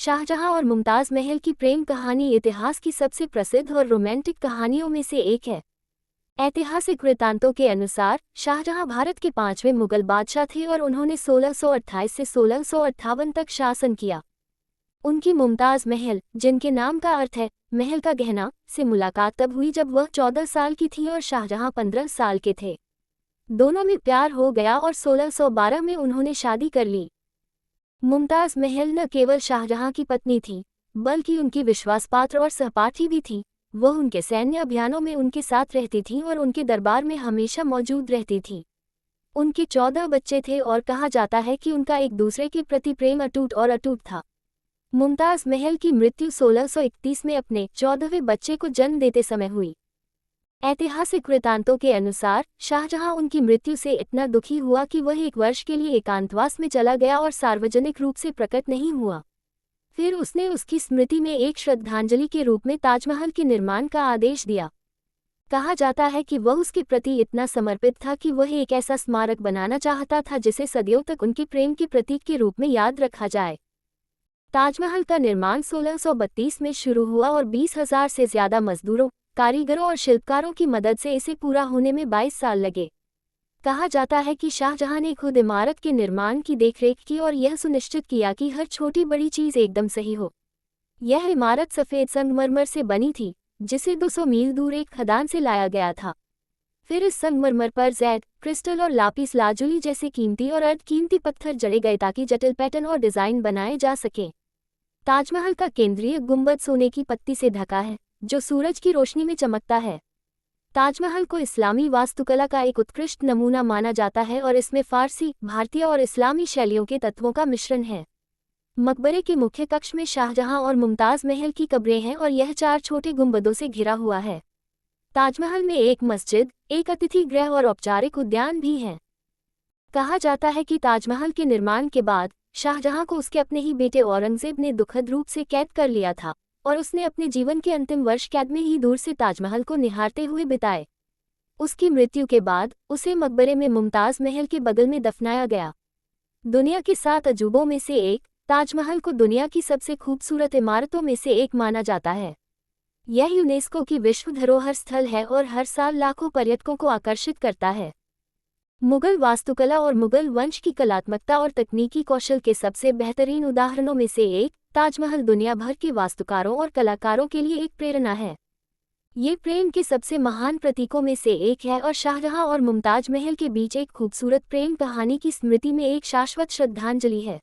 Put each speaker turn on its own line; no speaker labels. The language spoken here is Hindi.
शाहजहां और मुमताज महल की प्रेम कहानी इतिहास की सबसे प्रसिद्ध और रोमांटिक कहानियों में से एक है। ऐतिहासिक वृत्तांतों के अनुसार शाहजहां भारत के 5वें मुगल बादशाह थे और उन्होंने 1628 से 1658 तक शासन किया। उनकी मुमताज महल, जिनके नाम का अर्थ है महल का गहना, से मुलाकात तब हुई जब वह 14 साल की थी और शाहजहां 15 साल के थे। दोनों में प्यार हो गया और 1612 में उन्होंने शादी कर ली। मुमताज महल न केवल शाहजहां की पत्नी थी, बल्कि उनकी विश्वासपात्र और सहपाठी भी थी। वह उनके सैन्य अभियानों में उनके साथ रहती थीं और उनके दरबार में हमेशा मौजूद रहती थीं। उनके 14 बच्चे थे और कहा जाता है कि उनका एक दूसरे के प्रति प्रेम अटूट था। मुमताज महल की मृत्यु 1631 में अपने 14वें बच्चे को जन्म देते समय हुई। ऐतिहासिक वृत्तांतों के अनुसार शाहजहां उनकी मृत्यु से इतना दुखी हुआ कि वह एक वर्ष के लिए एकांतवास में चला गया और सार्वजनिक रूप से प्रकट नहीं हुआ। फिर उसने उसकी स्मृति में एक श्रद्धांजलि के रूप में ताजमहल के निर्माण का आदेश दिया। कहा जाता है कि वह उसके प्रति इतना समर्पित था कि वह एक ऐसा स्मारक बनाना चाहता था जिसे सदियों तक उनके प्रेम के प्रतीक के रूप में याद रखा जाए। ताजमहल का निर्माण 1632 में शुरू हुआ और 20,000 से ज्यादा मजदूरों, कारीगरों और शिल्पकारों की मदद से इसे पूरा होने में 22 साल लगे। कहा जाता है कि शाहजहां ने खुद इमारत के निर्माण की देखरेख की और यह सुनिश्चित किया कि हर छोटी बड़ी चीज एकदम सही हो। यह इमारत सफ़ेद संगमरमर से बनी थी, जिसे 200 मील दूर एक खदान से लाया गया था। फिर इस संगमरमर पर जैड, क्रिस्टल और लापिस लाजुली जैसे कीमती और अर्धकीमती पत्थर जड़े गए ताकि जटिल पैटर्न और डिज़ाइन बनाए जा सकें। ताजमहल का केंद्रीय गुंबद सोने की पत्ती से ढका है, जो सूरज की रोशनी में चमकता है। ताजमहल को इस्लामी वास्तुकला का एक उत्कृष्ट नमूना माना जाता है और इसमें फारसी, भारतीय और इस्लामी शैलियों के तत्वों का मिश्रण है। मकबरे के मुख्य कक्ष में शाहजहां और मुमताज महल की कब्रें हैं और यह 4 छोटे गुंबदों से घिरा हुआ है। ताजमहल में एक मस्जिद, एक अतिथि गृह और औपचारिक उद्यान भी हैं। कहा जाता है कि ताजमहल के निर्माण के बाद शाहजहां को उसके अपने ही बेटे औरंगजेब ने दुखद रूप से कैद कर लिया था और उसने अपने जीवन के अंतिम वर्ष कैद में ही दूर से ताजमहल को निहारते हुए बिताए। उसकी मृत्यु के बाद उसे मकबरे में मुमताज महल के बगल में दफनाया गया। दुनिया के 7 अजूबों में से एक, ताजमहल को दुनिया की सबसे खूबसूरत इमारतों में से एक माना जाता है। यह यूनेस्को की विश्व धरोहर स्थल है और हर साल लाखों पर्यटकों को आकर्षित करता है। मुगल वास्तुकला और मुगल वंश की कलात्मकता और तकनीकी कौशल के सबसे बेहतरीन उदाहरणों में से एक, ताजमहल दुनिया भर के वास्तुकारों और कलाकारों के लिए एक प्रेरणा है। ये प्रेम के सबसे महान प्रतीकों में से एक है और शाहजहां और मुमताज महल के बीच एक खूबसूरत प्रेम कहानी की स्मृति में एक शाश्वत श्रद्धांजलि है।